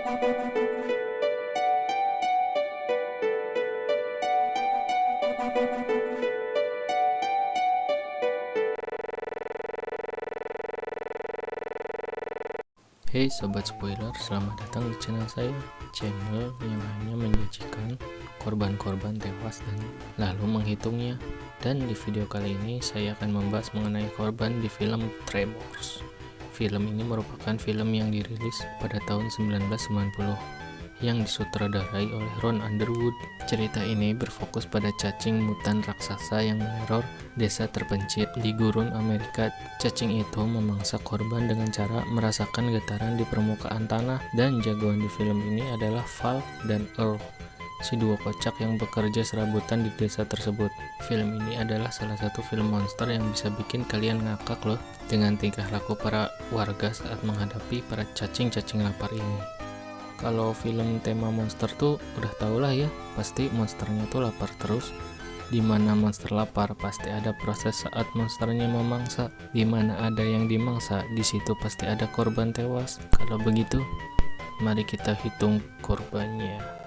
Hey sobat spoiler, selamat datang di channel saya, channel yang hanya menyajikan korban-korban tewas dan lalu menghitungnya. Dan di video kali ini saya akan membahas mengenai korban di film Tremors. Film ini merupakan film yang dirilis pada tahun 1990 yang disutradarai oleh Ron Underwood. Cerita ini berfokus pada cacing mutan raksasa yang meneror desa terpencil di gurun Amerika. Cacing itu memangsa korban dengan cara merasakan getaran di permukaan tanah, dan jagoan di film ini adalah Val dan Earl, si dua kocak yang bekerja serabutan di desa tersebut. Film ini adalah salah satu film monster yang bisa bikin kalian ngakak loh, dengan tingkah laku para warga saat menghadapi para cacing-cacing lapar ini. Kalau film tema monster tuh udah tau lah ya, pasti monsternya tuh lapar terus. Dimana monster lapar pasti ada proses saat monsternya memangsa. Dimana ada yang dimangsa, di situ pasti ada korban tewas. Kalau begitu, mari kita hitung korbannya.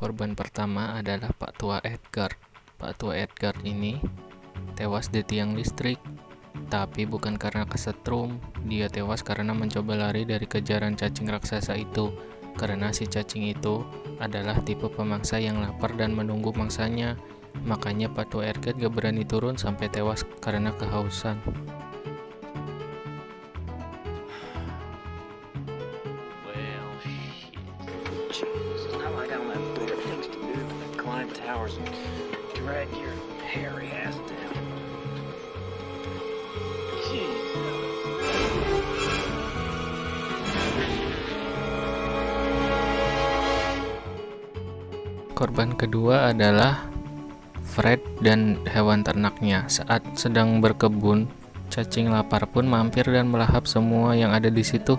Korban pertama adalah Pak Tua Edgar. Pak Tua Edgar ini tewas di tiang listrik, tapi bukan karena kesetrum. Dia tewas karena mencoba lari dari kejaran cacing raksasa itu. Karena si cacing itu adalah tipe pemangsa yang lapar dan menunggu mangsanya. Makanya Pak Tua Edgar gak berani turun sampai tewas karena kehausan. Towers and drag your hairy ass down. Korban kedua adalah Fred dan hewan ternaknya. Saat sedang berkebun, cacing lapar pun mampir dan melahap semua yang ada di situ.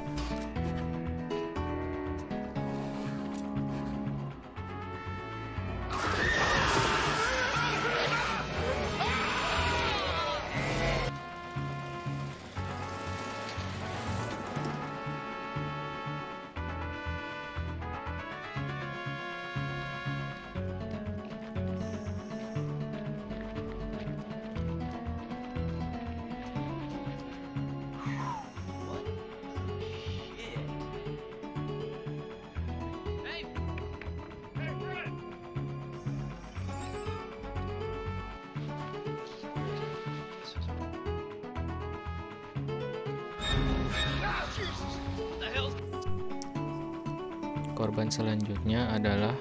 Korban selanjutnya adalah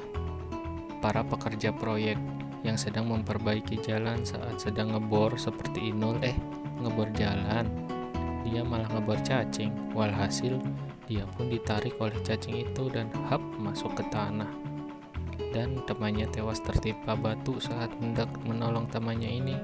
para pekerja proyek yang sedang memperbaiki jalan saat sedang ngebor seperti Inul. Ngebor jalan, dia malah ngebor cacing. Walhasil dia pun ditarik oleh cacing itu dan hap masuk ke tanah. Dan temannya tewas tertimpa batu saat hendak menolong temannya ini.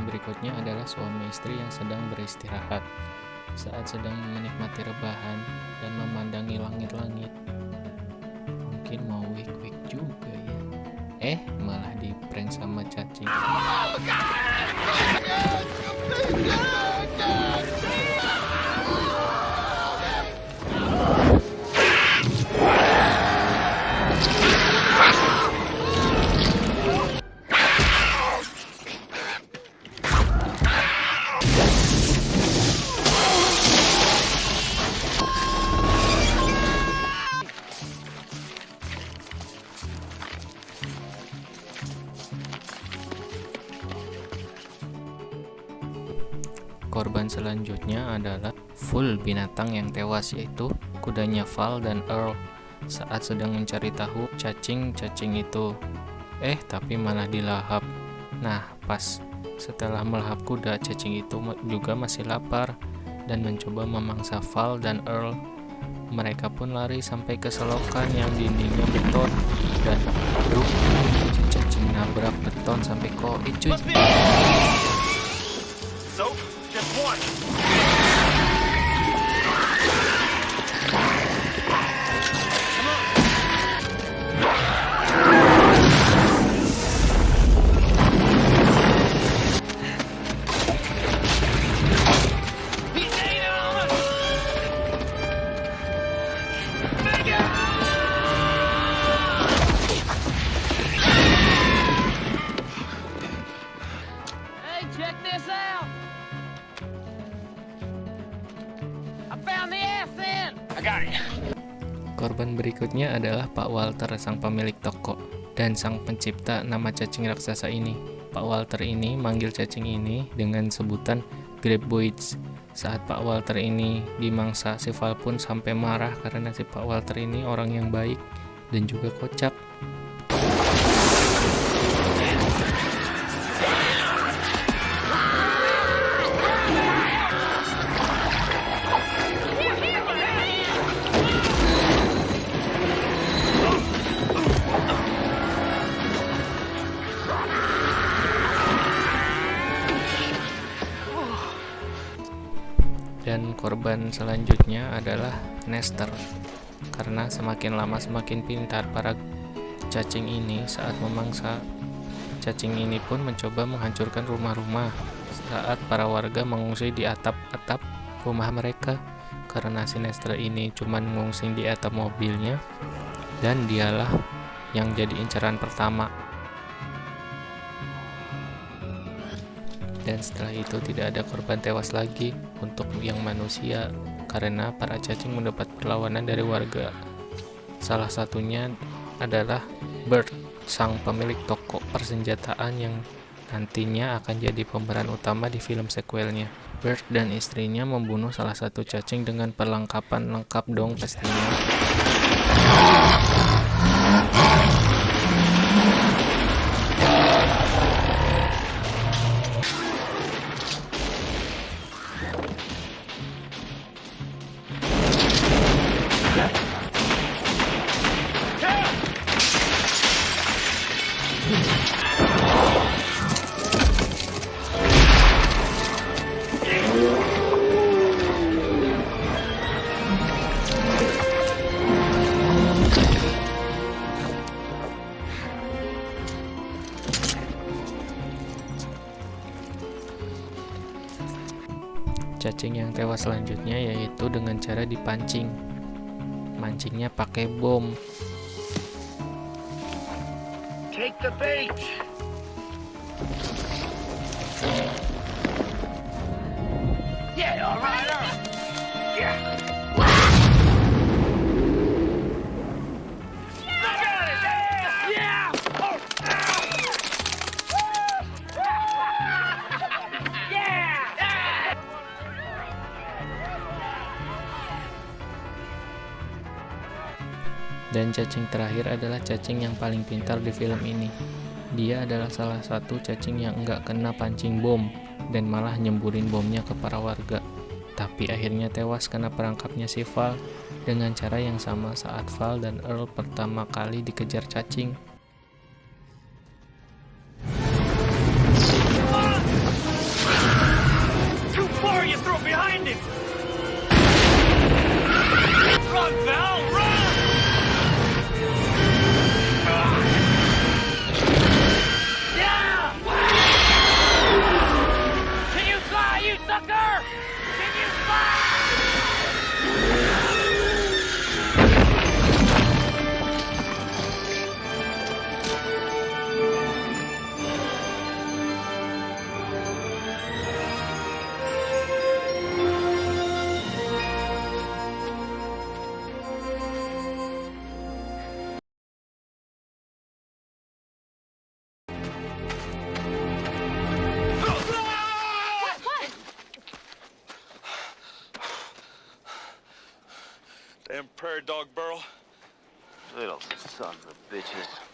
Berikutnya adalah suami istri yang sedang beristirahat. Saat sedang menikmati rebahan dan memandangi langit-langit, mungkin mau wik-wik juga ya. Malah diprank sama cacing. Korban selanjutnya adalah full binatang yang tewas, yaitu kudanya Val dan Earl saat sedang mencari tahu cacing-cacing itu. Tapi malah dilahap. Nah, pas setelah melahap kuda, cacing itu juga masih lapar. dan mencoba memangsa Val dan Earl. Mereka pun lari sampai ke selokan yang dindingnya beton dan bruk, si cacing nabrak beton sampai koit cuy. Soap, just one. Check this out! I found the ascent! I got it. Korban berikutnya adalah Pak Walter, sang pemilik toko dan sang pencipta nama cacing raksasa ini. Pak Walter ini manggil cacing ini dengan sebutan Graboids. Saat Pak Walter ini dimangsa, si Val pun sampai marah karena si Pak Walter ini orang yang baik dan juga kocak. Dan korban selanjutnya adalah Nestor. Karena semakin lama semakin pintar para cacing ini saat memangsa. Cacing ini pun mencoba menghancurkan rumah-rumah saat para warga mengungsi di atap-atap rumah mereka. Karena si Nestor ini cuma mengungsi di atap mobilnya, dan dialah yang jadi incaran pertama. Dan setelah itu tidak ada korban tewas lagi untuk yang manusia karena para cacing mendapat perlawanan dari warga. Salah satunya adalah Bert, sang pemilik toko persenjataan yang nantinya akan jadi pemeran utama di film sequelnya. Bert dan istrinya membunuh salah satu cacing dengan perlengkapan lengkap dong pastinya. Cacing yang tewas selanjutnya yaitu dengan cara dipancing. Mancingnya pakai bom. Take the bait. Yeah, all right. Yeah. I got it. Yeah. Oh. Yeah. Dan cacing terakhir adalah cacing yang paling pintar di film ini. Dia adalah salah satu cacing yang enggak kena pancing bom dan malah nyemburin bomnya ke para warga. Tapi akhirnya tewas karena perangkapnya si Val dengan cara yang sama saat Val dan Earl pertama kali dikejar cacing. Too far, you throw behind him. Run, Val, run! Yeah! Can you fly, you sucker? Can you fly? Damn prairie dog, Burl. Little son of a bitches.